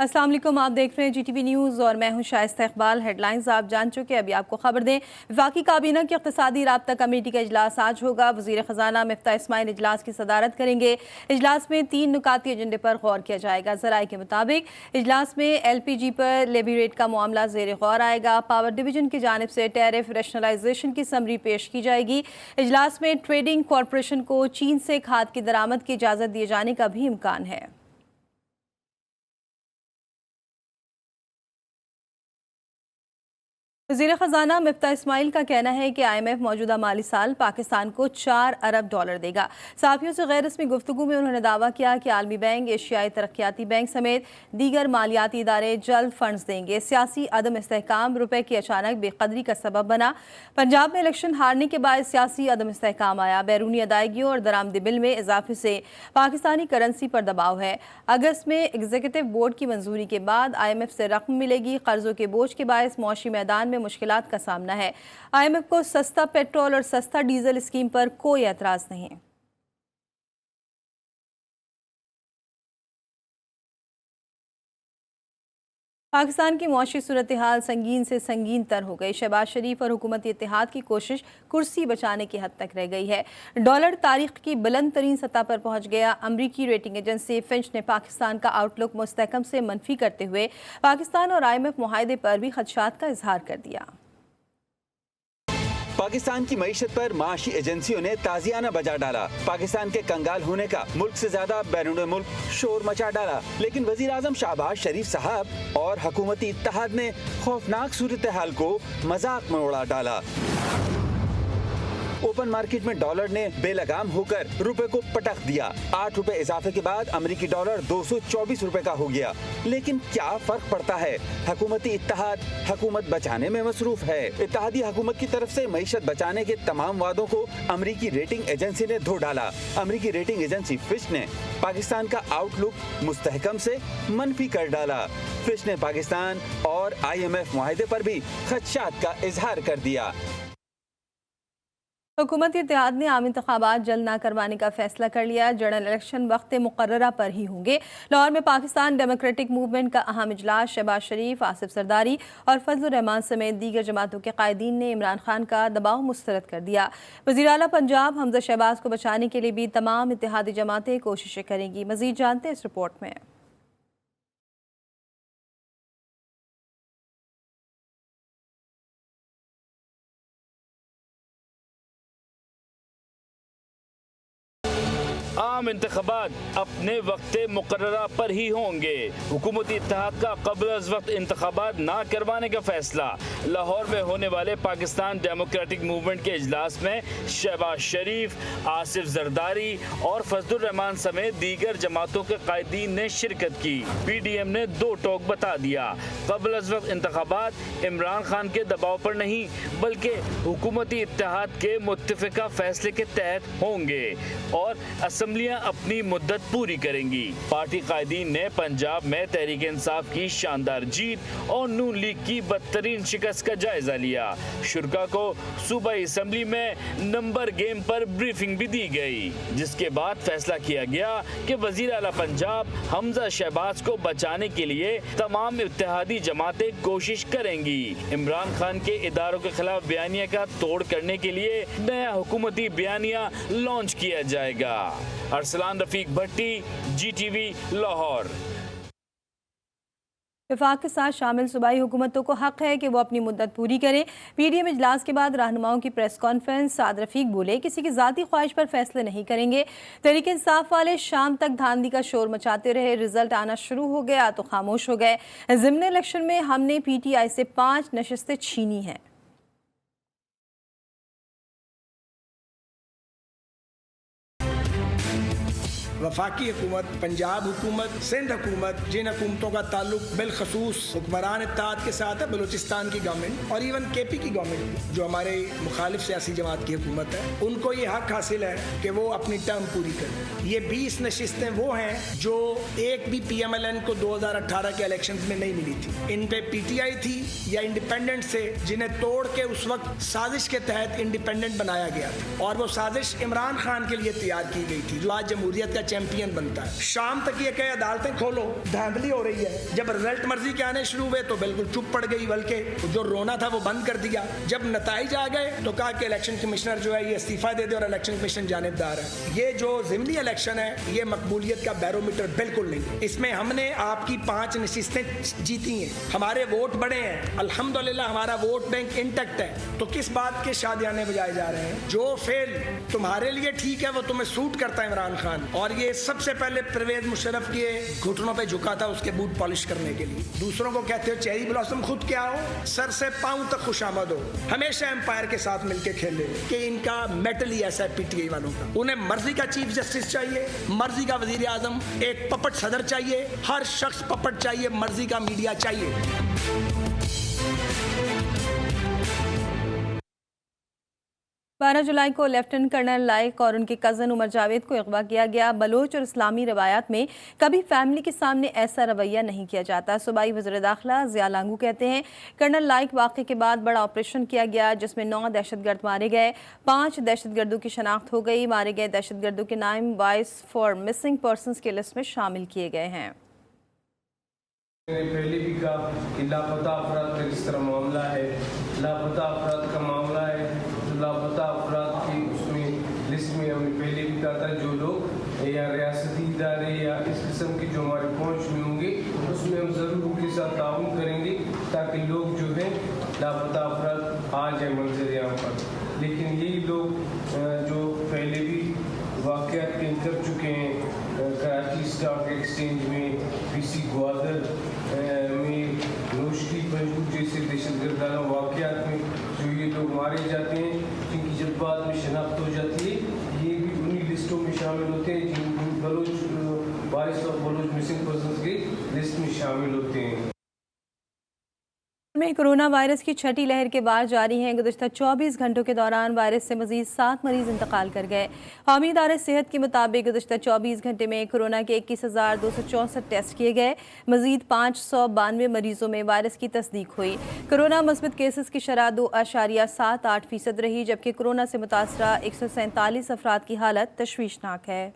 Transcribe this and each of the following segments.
अस्सलाम वालेकुम, आप देख रहे हैं GTV न्यूज़ और मैं हूं शाइस्ता इकबाल। हेडलाइंस आप जान चुके। अभी आपको खबर दें, वफाकी काबीना की इक़्तिसादी राब्ता कमेटी का इजलास आज होगा। वज़ीर ख़जाना मिफ्ताह इस्माइल इजलास की सदारत करेंगे। इजलास में 3 नुकाती एजेंडे पर गौर किया जाएगा। ज़राए के मुताबिक इजलास में LPG पर लेवी रेट का मामला ज़ेर गौर आएगा। पावर डिवीजन की जानिब से टैरिफ रैशनलाइजेशन की समरी पेश की जाएगी। इजलास में ट्रेडिंग कॉरपोरेशन को चीन से खाद की दरामद की इजाज़त दिए जाने का भी इम्कान है। वज़ीर ख़जाना मिफ्ताह इस्माइल का कहना है कि IMF मौजूदा माली साल पाकिस्तान को $4 अरब देगा। साफियों से गैर रस्मी गुफ्तगू में उन्होंने दावा किया कि आलमी बैंक, एशियाई तरक्याती बैंक समेत दीगर मालियाती इदारे जल्द फंड्स देंगे। सियासी अदम इस्तेहकाम रुपए की अचानक बेकदरी का सबब बना। पंजाब में इलेक्शन हारने के बाद सियासी अदम इस्तेहकाम आया। बैरूनी अदायगियों और दरामदी बिल में इजाफे से पाकिस्तानी करेंसी पर दबाव है। अगस्त में एग्जीक्यूटिव बोर्ड की मंजूरी के बाद IMF से रकम मिलेगी। कर्जों के बोझ के बायस मुआशी मैदान में मुश्किलात का सामना है। IMF को सस्ता पेट्रोल और सस्ता डीजल स्कीम पर कोई एतराज नहीं। पाकिस्तान की मुआशी सूरत हाल संगीन से संगीन तर हो गई। शहबाज शरीफ और हुकूमती इत्तेहाद की कोशिश कुर्सी बचाने की हद तक रह गई है। डॉलर तारीख की बुलंद तरीन सतह पर पहुंच गया। अमरीकी रेटिंग एजेंसी फिंच ने पाकिस्तान का आउटलुक मुस्तहकम से मनफी करते हुए पाकिस्तान और IMF मुआहदे पर भी खदशात का इजहार कर दिया। पाकिस्तान की मईशत पर माशी एजेंसियों ने ताजियाना बजा डाला। पाकिस्तान के कंगाल होने का मुल्क से ज्यादा बैरून मुल्क शोर मचा डाला। लेकिन वजीर आजम शहबाज शरीफ साहब और हुकूमती इत्तेहाद ने खौफनाक सूरत हाल को मजाक में उड़ा डाला। ओपन मार्केट में डॉलर ने बेलगाम होकर रुपए को पटक दिया। 8 रुपए इजाफे के बाद अमेरिकी डॉलर 224 रुपए का हो गया। लेकिन क्या फर्क पड़ता है? हुकूमती इत्तेहाद हुकूमत बचाने में मसरूफ है। इत्तेहादी हुकूमत की तरफ से मईशत बचाने के तमाम वादों को अमेरिकी रेटिंग एजेंसी ने धो डाला। अमेरिकी रेटिंग एजेंसी फिच ने पाकिस्तान का आउटलुक मुस्तहकम से मनफी कर डाला। फिच ने पाकिस्तान और IMF मुआहदे पर भी खदशात का इजहार कर दिया। हुकूमती इत्तेहाद ने आम इंतखाबात जल्द न करवाने का फैसला कर लिया। जनरल इलेक्शन वक्त मुकर्ररा पर ही होंगे। लाहौर में पाकिस्तान डेमोक्रेटिक मूवमेंट का अहम इजलास। शहबाज शरीफ, आसिफ जरदारी और फजलुर रहमान समेत दीगर जमातों के कायदीन ने इमरान खान का दबाव मुस्तरद कर दिया। वज़ीर आला पंजाब हमजा शहबाज को बचाने के लिए भी तमाम इत्तेहादी जमातें कोशिशें करेंगी। मजीद जानते हैं इस रिपोर्ट में। आम इंतखाबात अपने वक्त मुकर्ररा पर ही होंगे। हुकूमती इत्तेहाद का कबल अज वक्त इंतखाबात ना करवाने का फैसला। लाहौर में होने वाले पाकिस्तान डेमोक्रेटिक मूवमेंट के इजलास में शहबाज शरीफ, आसिफ जरदारी और फजलुर रहमान समेत दीगर जमातों के कायदीन ने शिरकत की। PDM ने 2 टोक बता दिया। कबल अज वक्त इंतखाबात इमरान खान के दबाव पर नहीं बल्कि हुकूमती इत्तेहाद के मुत्तफिका फैसले के तहत होंगे और असम्बलियां अपनी मुद्दत पूरी करेंगी। पार्टी कायदीन ने पंजाब में तहरीक इंसाफ की शानदार जीत और नून लीग की बदतरीन शिकस्त का जायजा लिया। शुरा को सूबाई असम्बली में नंबर गेम पर ब्रीफिंग भी दी गई, जिसके बाद फैसला किया गया कि वजीर आला पंजाब हमजा शहबाज को बचाने के लिए तमाम इत्तेहादी जमातें कोशिश करेंगी। इमरान खान के इदारों के खिलाफ बयानिया का तोड़ करने के लिए नया हुकूमती बयानिया लॉन्च किया जाएगा। अरसलान रफीक भट्टी, GTV लाहौर। वफाक के साथ शामिल सूबाई हुकूमतों को हक है कि वो अपनी मुद्दत पूरी करें। PDM इजलास के बाद रहनुमाओं की प्रेस कॉन्फ्रेंस। साद रफीक बोले, किसी की ज़ाती ख्वाहिश पर फैसले नहीं करेंगे। तहरीक इंसाफ वाले शाम तक धांधली का शोर मचाते रहे। रिजल्ट आना शुरू हो गया तो खामोश हो गए। ज़िमनी इलेक्शन में हमने PTI से 5 नशिस्तें छीनी हैं। वफाकी हुकूमत, पंजाब हुकूमत, सिंध हुकूमत, जिन हुकूमतों का ताल्लुक बिलखसूस हुक्मरान इत्तेहाद के साथ है, बलूचिस्तान की गवर्नमेंट और इवन KP की गवर्नमेंट जो हमारे मुखालिफ सियासी जमात की हुकूमत है, उनको ये हक हासिल है कि वो अपनी टर्म पूरी करें। ये 20 नशिस्तें वो हैं जो एक भी PMLN को 2018 के इलेक्शन में नहीं मिली थी। इन पे PTI थी या इंडिपेंडेंट से, जिन्हें तोड़ के उस वक्त साजिश के तहत इंडिपेंडेंट बनाया गया था और वो साजिश इमरान खान के लिए तैयार की गई थी, जो आज जमहूरियत का चैंपियन बनता है। शाम तक ये कहे अदालतें खोलो, धांधली हो रही है। जब रिजल्ट मर्जी के आने शुरू हुए तो बिल्कुल चुप पड़ गई, बल्कि जो रोना था वो बंद कर दिया। जब नताइज आ गए तो कहा कि इलेक्शन कमिश्नर जो है ये इस्तीफा दे दे और इलेक्शन कमीशन जानिबदार है। ये जो ज़िमनी इलेक्शन है ये मकबूलियत का बैरोमीटर बिल्कुल नहीं। इसमें हमने आपकी 5 नशिस्तें जीती हैं, हमारे वोट बढ़े हैं, अल्हम्दुलिल्लाह हमारा वोट बैंक इंटैक्ट है। तो किस बात के शादियाने बजाए जा रहे हैं? जो फेल तुम्हारे लिए ठीक है वो तुम्हें सूट करता है इमरान खान। और ये सबसे पहले परवेज मुशर्रफ के घुटनों पे झुका था उसके बूट पॉलिश करने के लिए। दूसरों को कहते हो चेरी ब्लॉसम, खुद क्या हो? सर से पांव तक खुशामद हो। हमेशा एम्पायर के साथ मिलके खेले कि इनका मेटल ही ऐसा है पीटीआई वालों का। उन्हें मर्जी का चीफ जस्टिस चाहिए, मर्जी का वजीर आजम, एक पपट सदर चाहिए, हर शख्स पपट चाहिए, मर्जी का मीडिया चाहिए। 12 जुलाई को लेफ्टिनेंट कर्नल लाइक और उनके कज़न उमर जावेद को अगवा किया गया। बलोच और इस्लामी रवायात में कभी फैमिली के सामने ऐसा रवैया नहीं किया जाता। सूबाई वज़ीर दाखिला ज़िया लांगू कहते हैं कर्नल लाइक वाक़े के बाद बड़ा ऑपरेशन किया गया जिसमें 9 दहशतगर्द मारे गए, 5 दहशतगर्दों की शनाख्त हो गई। मारे गए दहशतगर्दों के नाम वॉइस फॉर मिसिंग पर्सनस की लिस्ट में शामिल किए गए हैं। पहले भी कहा कि लापता अफराद का इस तरह मामला है, लापता अफराद का मामला है, तो लापता अफराद की उसमें लिस्ट में हमने पहले भी कहा था जो लोग या रियासती इदारे या इस किस्म की जो हमारे पहुँच में होंगे उसमें हम ज़रूर उनके साथ ताउन करेंगे ताकि लोग जो हैं लापता अफराद आ जाए मंजर यहाँ पर। लेकिन यही लोग जो पहले भी वाक़यात कहीं कर चुके हैं, कराची स्टॉक एक्सचेंज में, पीसी ग्वादर में, नोशकी पंजगुट जैसे दहशतगर्दाना वाक़यात में जो ये लोग मारे जाते हैं जिनकी जब बाद में शनाख्त हो जाती है ये भी उन्हीं लिस्टों में शामिल होते हैं जिन Baloch Voice of Baloch Missing Persons की लिस्ट में शामिल होते हैं। में कोरोना वायरस की छठी लहर के बाद जारी हैं। गुज़श्ता 24 घंटों के दौरान वायरस से मजीद 7 मरीज इंतकाल कर गए। कौमी इदारे सेहत के मुताबिक गुज़श्ता 24 घंटे में कोरोना के 21,264 टेस्ट किए गए। मजीद 592 मरीजों में वायरस की तस्दीक हुई। कोरोना मुस्बत केसेस की शरह 2.78% रही, जबकि कोरोना से मुतासरा 147 अफराद की हालत तशवीशनाक है।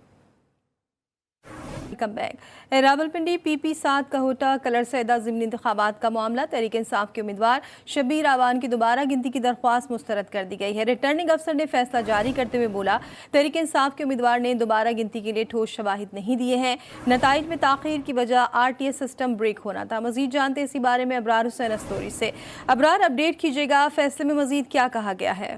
रावलपिंडी PP7 कहोटा कलर सैदा ज़िमनी इंतखाबात का मामला, तहरीक इंसाफ के उम्मीदवार शब्बीर आवान की दोबारा गिनती की दरख्वास्त मुस्तरद कर दी गई है। रिटर्निंग अफसर ने फैसला जारी करते हुए बोला तहरीक इंसाफ के उम्मीदवार ने दोबारा गिनती के लिए ठोस शवाहिद नहीं दिए हैं। नताइज में ताख़ीर की वजह RTS सिस्टम ब्रेक होना था। मजीद जानते इसी बारे में अबरार हुसैन अस्तोरी से। अबरार, अपडेट कीजिएगा, फैसले में मजीद क्या कहा गया है?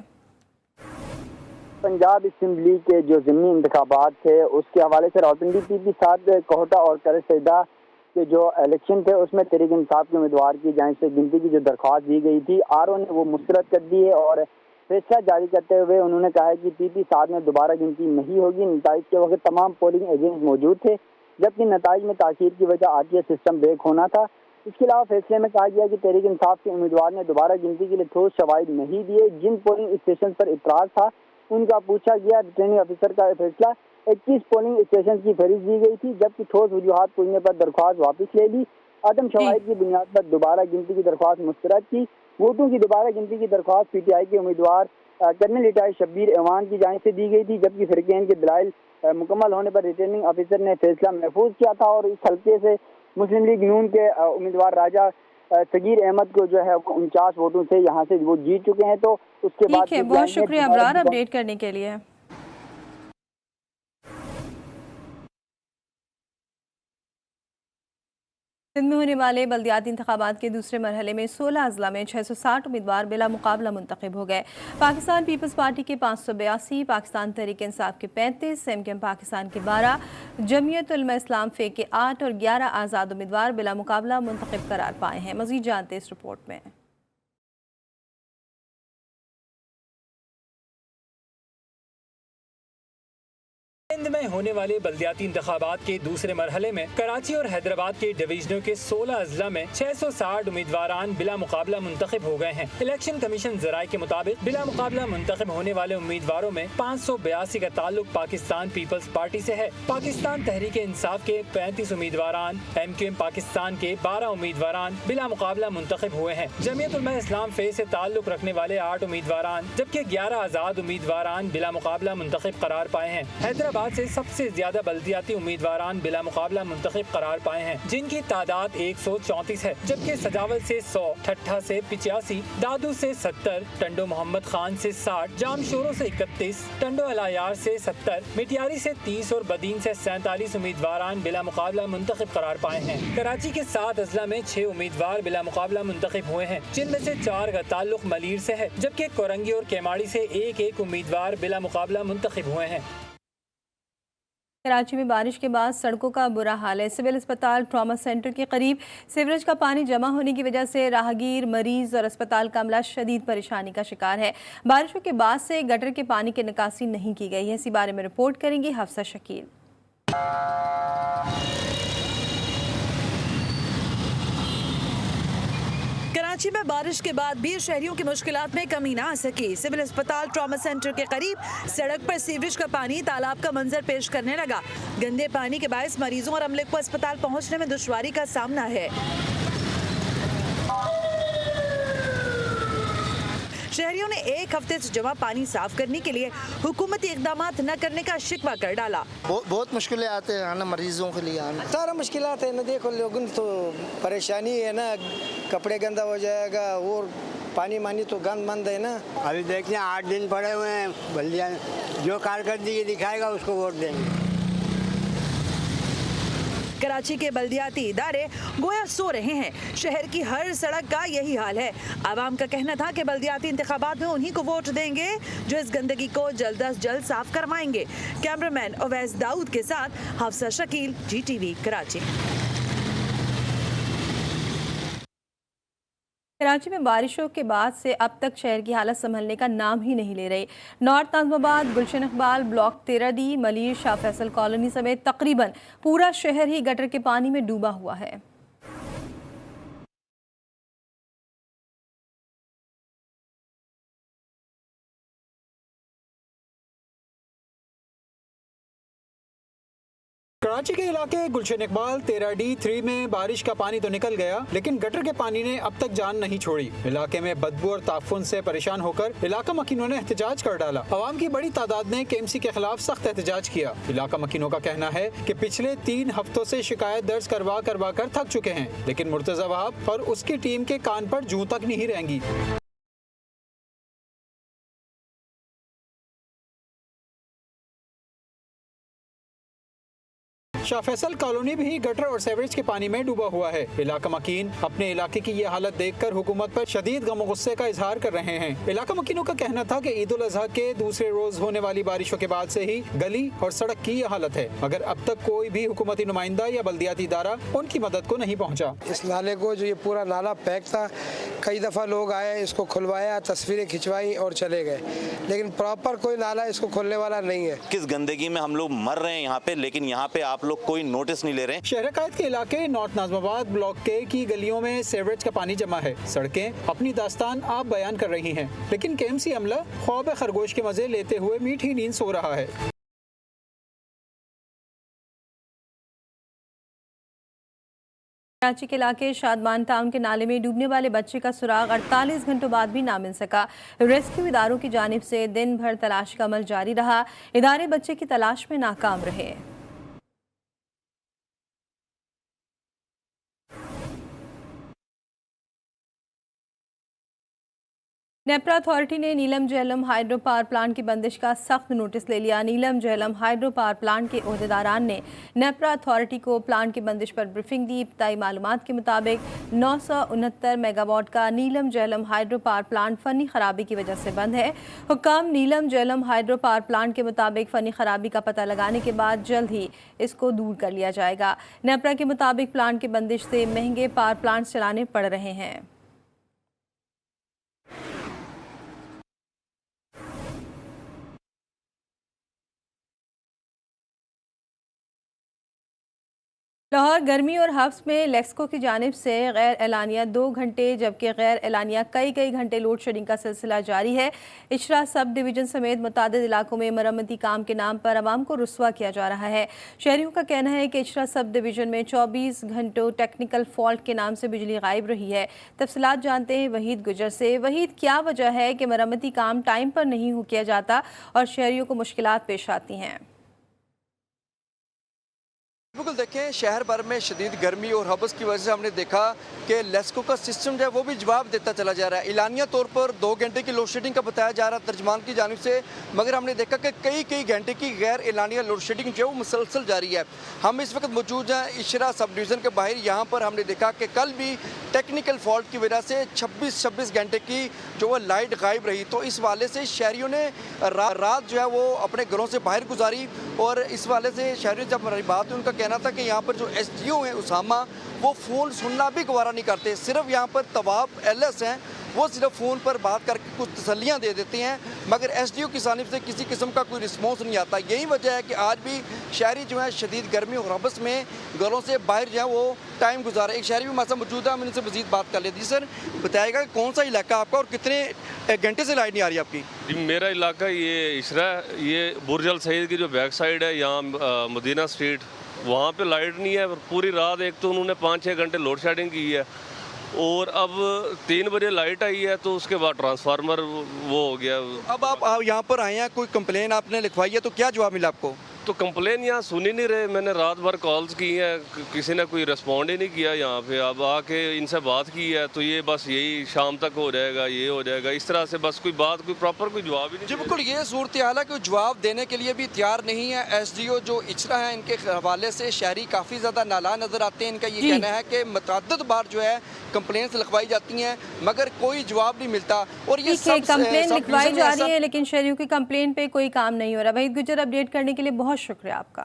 पंजाब असम्बली के जो ज़िमनी इंतखाबात थे उसके हवाले से रावलपिंडी PP7 कोहटा और कलर सैदा के जो इलेक्शन थे उसमें तहरीक इंसाफ के उम्मीदवार की जानिब से गिनती की जो दरख्वास्त दी गई थी RO ने वो मुस्तरद कर दी है और फैसला जारी करते हुए उन्होंने कहा है कि PP7 में दोबारा गिनती नहीं होगी। नताइज के वक्त तमाम पोलिंग एजेंट मौजूद थे जबकि नताइज में ताख़ीर की वजह RTS सिस्टम ब्रेक होना था। इसके अलावा फैसले में कहा गया कि तहरीक इंसाफ के उम्मीदवार ने दोबारा गिनती के लिए ठोस शवाहिद नहीं दिए। जिन पोलिंग स्टेशन पर इतराज़ था उनका पूछा गया। रिटर्निंग ऑफिसर का फैसला 21 पोलिंग स्टेशन की फहरिस्त दी गई थी जबकि ठोस वजूहात पूछने पर दरख्वास्त वापस ले ली। आदम शवाहिद की बुनियाद पर दोबारा गिनती की दरख्वास्त मुस्तरद की। वोटों की दोबारा गिनती की दरख्वास्त PTI के उम्मीदवार कर्नल रिटायर्ड शब्बीर अवान की जानिब से दी गई थी जबकि फिरकैन के दलाइल मुकम्मल होने पर रिटर्निंग ऑफिसर ने फैसला महफूज किया था और इस हल्के से मुस्लिम लीग नून के उम्मीदवार राजा सगीर अहमद को जो है 49 वोटों से यहाँ से वो जीत चुके हैं। तो उसके बाद बहुत शुक्रिया अबरार अपडेट करने के लिए। सिंध में होने वाले बल्दियाती इंतखाबात के दूसरे मरहले में 16 अजला में 660 उम्मीदवार बिला मुकाबला मुंतखब हो गए। पाकिस्तान पीपल्स पार्टी के 582, पाकिस्तान तहरीक इंसाफ के 35, MKM पाकिस्तान के 12, जमीयत उलमा इस्लाम फे के 8 और 11 आज़ाद उम्मीदवार बिला मुकाबला मुंतखब करार पाए हैं। मज़ीद जानते इस रिपोर्ट में। सिंध में होने वाले बल्दियाती इंतखाबात के दूसरे मरहले में कराची और हैदराबाद के डिवीजनों के 16 अजला में 660 उम्मीदवारान बिला मुकाबला मुंतखब हो गए हैं। इलेक्शन कमीशन ज़राए के मुताबिक बिला मुकाबला मुंतखब होने वाले उम्मीदवारों में 582 का ताल्लुक पाकिस्तान पीपल्स पार्टी से है। पाकिस्तान तहरीक इंसाफ के 35 उम्मीदवारान, MKM पाकिस्तान के 12 उम्मीदवारान बिला मुकाबला मुंतखब हुए हैं। जमीयत उलमा इस्लाम फे से ताल्लुक रखने वाले 8 उम्मीदवारान जबकि 11 आज़ाद उम्मीदवारान बिला मुकाबला मुंतखब करार पाए हैं। हैदराबाद इंतखाबात से सबसे ज्यादा बल्दियाती उम्मीदवारान बिला मुकाबला मुंतखब करार पाए हैं, जिनकी तादाद 134 है, जबकि सजावल से 100, ठट्ठा से 85, दादू से 70, टंडो मोहम्मद खान से 60, जामशोरों से 31, टंडो अलायार से 70, मिटियारी से 30 और बदीन से 47 उम्मीदवारान बिला मुकाबला मुंतखब करार पाए हैं। कराची के 7 अजला में 6 उम्मीदवार बिला मुकाबला मुंतखब हुए हैं, जिनमें से 4 का ताल्लुक मलीर से है, जबकि कोरंगी और केमाड़ी से एक उम्मीदवार बिला मुकाबला मुंतखब हुए हैं। कराची में बारिश के बाद सड़कों का बुरा हाल है। सिविल अस्पताल ट्रॉमा सेंटर के करीब सीवरेज का पानी जमा होने की वजह से राहगीर, मरीज और अस्पताल का अमला शदीद परेशानी का शिकार है। बारिशों के बाद से गटर के पानी की निकासी नहीं की गई है। इसी बारे में रिपोर्ट करेंगी हफ्सा शकील। कराची में बारिश के बाद भी शहरियों की मुश्किलात में कमी ना आ सकी। सिविल अस्पताल ट्रॉमा सेंटर के करीब सड़क पर सीवरेज का पानी तालाब का मंजर पेश करने लगा। गंदे पानी के बायस मरीजों और अमले को अस्पताल पहुंचने में दुश्वारी का सामना है। शहरियों ने एक हफ्ते से जमा पानी साफ करने के लिए हुकूमती इकदाम न करने का शिकवा कर डाला। बहुत मुश्किलें आते हैं ना मरीजों के लिए आना। सारा मुश्किलात है ना, देखो लोगों तो परेशानी है ना, कपड़े गंदा हो जाएगा और पानी मानी तो गंद मंद है ना। अभी देखते हैं 8 दिन पड़े हुए हैं, बल्दिया जो कारकर्दगी दिखाएगा उसको वोट देंगे। कराची के बल्दियाती इदारे गोया सो रहे हैं। शहर की हर सड़क का यही हाल है। आवाम का कहना था कि बल्दियाती इंतखाबात में उन्हीं को वोट देंगे जो इस गंदगी को जल्द अज जल्द साफ करवाएंगे। कैमरामैन अवैस दाऊद के साथ हफ्सा शकील, GTV कराची। कराची में बारिशों के बाद से अब तक शहर की हालत संभलने का नाम ही नहीं ले रही। North Nazimabad, Gulshan Iqbal, block 13D, Malir, Shah Faisal Colony समेत तकरीबन पूरा शहर ही गटर के पानी में डूबा हुआ है। कराची के इलाके गुलशन इकबाल 13D 3 में बारिश का पानी तो निकल गया, लेकिन गटर के पानी ने अब तक जान नहीं छोड़ी। इलाके में बदबू और ताफुन से परेशान होकर इलाका मकीनों ने एहतजाज कर डाला। अवाम की बड़ी तादाद ने KMC के खिलाफ सख्त एहतजाज किया। इलाका मकीनों का कहना है कि पिछले 3 हफ्तों से शिकायत दर्ज करवा कर थक चुके हैं, लेकिन मुर्तजा वहाब और उसकी टीम के कान पर जूं तक नहीं रहेंगी। शाह फैसल कॉलोनी भी गटर और सेवरेज के पानी में डूबा हुआ है। इलाका मकीन अपने इलाके की ये हालत देखकर हुकूमत पर शदीद गम और गुस्से का इजहार कर रहे हैं। इलाका मकीनों का कहना था कि ईद उल अजहा के दूसरे रोज होने वाली बारिशों के बाद से ही गली और सड़क की ये हालत है, मगर अब तक कोई भी हुकूमती नुमाइंदा या बल्दियाती इदारा उनकी मदद को नहीं पहुँचा। इस नाले को, जो ये पूरा नाला पैक था, कई दफ़ा लोग आए, इसको खुलवाया, तस्वीरें खिंचवाई और चले गए, लेकिन प्रॉपर कोई नाला इसको खोलने वाला नहीं है। किस गंदगी में हम लोग मर रहे हैं यहाँ पे, लेकिन यहाँ पे आप लोग कोई नोटिस नहीं ले रहे। शहर कायद के इलाके नॉर्थ नाज़िमाबाद ब्लॉक के की गलियों में सीवरेज का पानी जमा है। सड़कें अपनी दास्तान आप बयान कर रही हैं, लेकिन KMC अमला ख्वाब खरगोश के मजे लेते हुए मीठी नींद सो रहा है। कराची के इलाके शादमान टाउन के नाले में डूबने वाले बच्चे का सुराग 48 घंटों बाद भी ना मिल सका। रेस्क्यू इदारों की जानिब से दिन भर तलाश का अमल जारी रहा। इदारे बच्चे की तलाश में नाकाम रहे। नेपरा अथॉरिटी ने नीलम झेलम हाइड्रो पावर प्लांट की बंदिश का सख्त नोटिस ले लिया। नीलम झेलम हाइड्रो पावर प्लांट के ओहदेदारान ने नेपरा अथॉरिटी को प्लांट की बंदिश पर ब्रीफिंग दी। इब्तदाई मालूमात के मुताबिक 969 मेगावाट का Neelum Jhelum hydro power plant फनी खराबी की वजह से बंद है। हुक्काम Neelum Jhelum hydro power plant के मुताबिक फनी खराबी का पता लगाने के बाद जल्द ही इसको दूर कर लिया जाएगा। नेपरा के मुताबिक प्लांट की बंदिश से महंगे पावर प्लांट चलाने पड़ रहे हैं। लाहौर गर्मी और हफ्स में लेक्सको की जानिब से गैर एलानिया 2 घंटे जबकि गैर एलानिया कई घंटे लोड शेडिंग का सिलसिला जारी है। इशरा सब डिवीज़न समेत मुतादिद इलाकों में मरम्मती काम के नाम पर आवाम को रुस्वा किया जा रहा है। शहरियों का कहना है कि इशरा सब डिवीज़न में 24 घंटों टेक्निकल फॉल्ट के नाम से बिजली गायब रही है। तफसीलात जानते हैं वहीद गुजर से। वहीद, क्या वजह है कि मरम्मती काम टाइम पर नहीं किया जाता और शहरियों को मुश्किलात पेश आती हैं? बिल्कुल देखें, शहर भर में शदीद गर्मी और हबस की वजह से हमने देखा कि लेस्को का सिस्टम जो है वो भी जवाब देता चला जा रहा है। इलानिया तौर पर 2 घंटे की लोड शेडिंग का बताया जा रहा है तर्जमान की जानिब से, मगर हमने देखा कि कई घंटे की गैर एलानिया लोड शेडिंग जो है वो मुसलसल जारी है। हम इस वक्त मौजूद हैं इशरा सब डिवीज़न के बाहर। यहाँ पर हमने देखा कि कल भी टेक्निकल फॉल्ट की वजह से 26 घंटे की जो है लाइट गायब रही। तो इस वाले से शहरियों ने रात जो है वो अपने घरों से बाहर गुजारी, और इस वाले से शहरियों जब हमारी बात हुई, उनका कहना था कि यहाँ पर जो SDO हैं उसामा, वो फ़ोन सुनना भी गवारा नहीं करते। सिर्फ यहाँ पर तवाब LS हैं, वो सिर्फ फ़ोन पर बात करके कुछ तसल्लियाँ दे देते हैं, मगर SDO की जानिब से किसी किस्म का कोई रिस्पॉन्स नहीं आता। यही वजह है कि आज भी शहरी जो है शदीद गर्मी और हबस में घरों से बाहर जो है वो टाइम गुजारे। एक शहरी भी हमारे साथ मौजूद है, हम इनसे मज़ीद बात कर लेते हैं। सर बताएगा कि कौन सा इलाका आपका और कितने घंटे से लाइट नहीं आ रही आपकी? जी, मेरा इलाका ये इशरा, ये बुर्ज अल सईद की जो बैक साइड है, यहाँ मदीना स्ट्रीट, वहाँ पे लाइट नहीं है पूरी रात। एक तो उन्होंने 5-6 घंटे लोड शेडिंग की है, और अब 3 बजे लाइट आई है, तो उसके बाद ट्रांसफार्मर वो हो गया। अब आप यहाँ पर आए हैं, कोई कंप्लेन आपने लिखवाई है, तो क्या जवाब मिला आपको? तो कंप्लेन यहाँ सुन ही नहीं रहे। मैंने रात भर कॉल्स की हैं, किसी ने कोई रिस्पॉन्ड ही नहीं किया यहाँ पे। अब आके इनसे बात की है तो ये बस यही शाम तक हो जाएगा, ये हो जाएगा, इस तरह से बस कोई बात, कोई प्रॉपर कोई जवाब ही नहीं। जी बिल्कुल, ये सूरत हाल है कि जवाब देने के लिए भी तैयार नहीं है। SDO जो इचरा है, इनके हवाले से शहरी काफ़ी ज़्यादा नाला नज़र आते हैं। इनका ये कहना है कि मुतअद्दिद बार जो है कंप्लेंट्स लिखवाई जाती हैं, मगर कोई जवाब नहीं मिलता। और ये सब कंप्लेंट लिखवाई जा रही है, लेकिन शहरियों की कंप्लेंट पे कोई काम नहीं हो रहा। वहीद गुजर, अपडेट करने के लिए बहुत शुक्रिया आपका।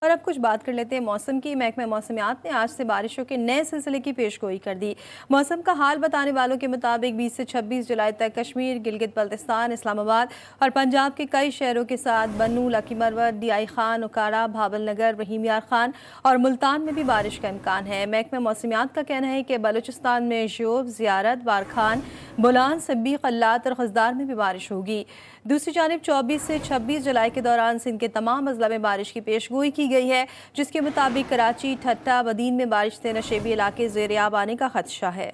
और अब कुछ बात कर लेते हैं मौसम की। महकमा मौसमियात ने आज से बारिशों के नए सिलसिले की पेशगोई कर दी। मौसम का हाल बताने वालों के मुताबिक 20 से 26 जुलाई तक कश्मीर, गिलगित बल्तिस्तान, इस्लामाबाद और पंजाब के कई शहरों के साथ बन्नू, लकी मरवत, DI खान, उकाड़ा, भावल नगर, रहीम यार खान और मुल्तान में भी बारिश का इम्कान है। महकमा मौसमियात का कहना है कि बलूचिस्तान में श्योब, ज़ियारत, बारखान, बुलान, सब्बी, कल्लात और खजदार में भी बारिश होगी। दूसरी जानिब 24 से 26 जुलाई के दौरान सिंध के तमाम अजला में बारिश की पेशगोई की गई है, जिसके मुताबिक कराची, ठट्टा, बदीन में बारिश से नशेबी इलाके ज़ेर-ए-आब आने का खदशा है।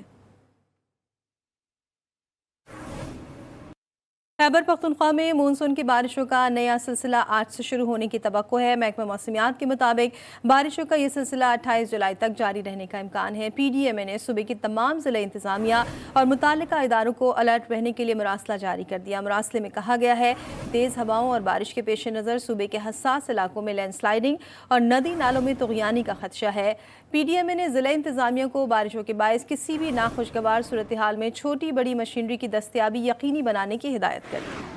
खैबर पख्तूनख्वा में मानसून की बारिशों का नया सिलसिला आज से शुरू होने की तवक्को है। महकमा मौसमियात के मुताबिक बारिशों का ये सिलसिला 28 जुलाई तक जारी रहने का इम्कान है। PDMA ने सूबे की तमाम ज़िला इंतज़ामिया और मुताल्लिका इदारों को अलर्ट रहने के लिए मुरासला जारी कर दिया। मुरासले में कहा गया है तेज़ हवाओं और बारिश के पेश नज़र सूबे के हसास इलाकों में लैंडस्लाइडिंग और नदी नालों में तुग़यानी का खदशा है। PDMA ने ज़िला इंतज़ामिया को बारिशों के बायस किसी भी नाखुशगवार सूरत हाल में छोटी बड़ी मशीनरी की दस्तयाबी यकीनी बनाने की हिदायत कर दी।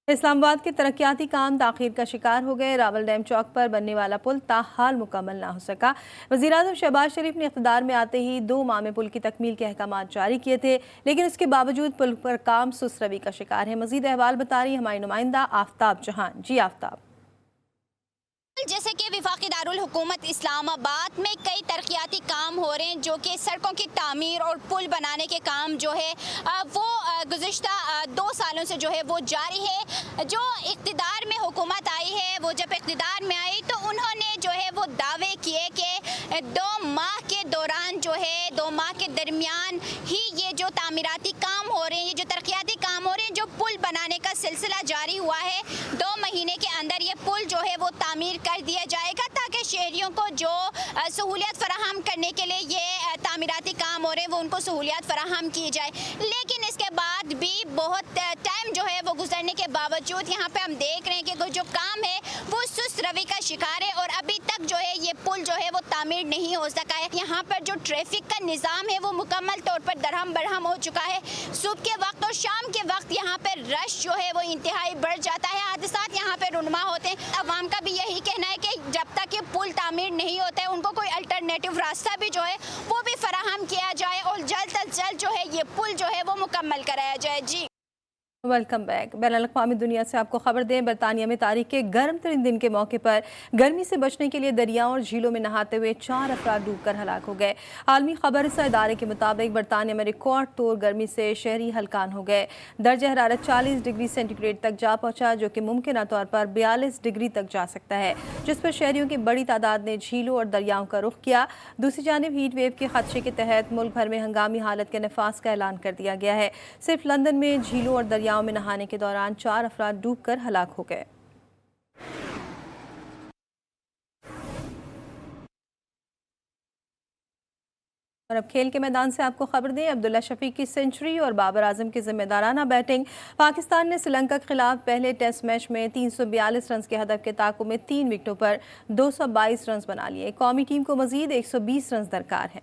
इस्लामाबाद के तरक्याती काम ताख़ीर का शिकार हो गए। रावल डैम चौक पर बनने वाला पुल ताहाल मुकम्मल ना हो सका। वज़ीर-ए-आज़म शहबाज शरीफ ने इक़्तिदार में आते ही 2 माह में पुल की तकमील के अहकामात जारी किए थे, लेकिन उसके बावजूद पुल पर काम सुस्त रवी का शिकार है। मज़ीद अहवाल बता रही हमारी नुमाइंदा आफ्ताब जहां। जी आफ्ताब। जैसे कि वफाकी दारुल हुकूमत इस्लामाबाद में कई तरक्याती काम हो रहे हैं, जो कि सड़कों की तामीर और पुल बनाने के काम जो है वो गुज़िश्ता 2 सालों से जो है वो जारी है। जो इक़्तिदार में हुकूमत आई है, वो जब इक़्तिदार में आई तो उन्होंने जो है वो दावे किए कि 2 माह के दौरान जो है 2 माह के दरमियान ही ये जो तामीराती काम हो रहे हैं, ये जो तरक्याती काम हो रहे हैं, जो पुल बनाने का सिलसिला जारी हुआ है, 2 महीने के अंदर ये पुल जो है वो तामीर कर दिया जाएगा, ताकि शहरियों को जो सहूलियत फराहम करने के लिए ये तामीराती काम हो रहे हैं वो उनको सहूलियत फराहम की जाए। लेकिन इसके बाद भी बहुत टाइम जो है वो गुजरने के बावजूद यहाँ पे हम देख रहे हैं कि जो काम है वो सुस्त रवी का शिकार है, और अभी तक जो है ये पुल जो है वो तामीर नहीं हो सका है। यहाँ पर जो ट्रैफिक का निज़ाम है वो मुकम्मल तौर पर दरहम बरहम हो चुका है। सुबह के वक्त और शाम के वक्त यहाँ पर रश जो है वो इंतहाई बढ़ जाता है, हादसात यहाँ पे रुनमा होते हैं। अवाम का भी यही कहना है कि जब तक ये पुल तामीर नहीं होता है उनको कोई अल्टरनेटिव रास्ता भी जो है वो भी फराहम किया जाए और जल्द अज जल्द जो है ये पुल जो है वो मुकम्मल कराया जाए। जी वेलकम बैक। बैनुल-अक़वामी दुनिया से आपको खबर दें, बरतानिया में तारीख के गर्म तरीन दिन के मौके पर गर्मी से बचने के लिए दरियाओं और झीलों में नहाते हुए 4 अफराद डूबकर हलाक हो गए। आलमी खबर इदारे के मुताबिक बरतानिया में रिकॉर्ड तोड़ गर्मी से शहरी हलकान हो गए। दर्जा हरारत 40 डिग्री सेंटीग्रेड तक जा पहुंचा, जो कि मुमकिन तौर पर 42 डिग्री तक जा सकता है, जिस पर शहरियों की बड़ी तादाद ने झीलों और दरियाओं का रुख किया। दूसरी जानिब हीट वेव के खदशे के तहत मुल्क भर में हंगामी हालत के नफाज का ऐलान कर दिया गया है। सिर्फ लंदन में झीलों और दरियाओं दरियाओं में नहाने के दौरान 4 अफराद डूबकर हलाक हो गए। और अब खेल के मैदान से आपको खबर दें, अब्दुल्ला शफीक की सेंचुरी और बाबर आजम की जिम्मेदाराना बैटिंग। पाकिस्तान ने श्रीलंका के खिलाफ पहले टेस्ट मैच में 342 रन के हदफ के ताक़ुब में 3 विकेटों पर 222 रन बना लिए। कौमी टीम को मजीद 120 रन दरकार हैं।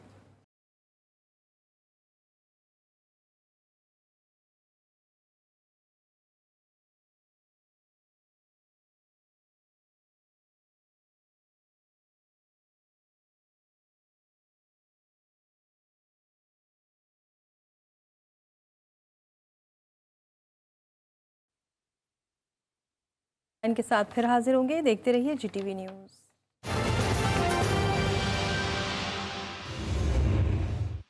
इनके साथ फिर हाजिर होंगे, देखते रहिए GTV न्यूज़।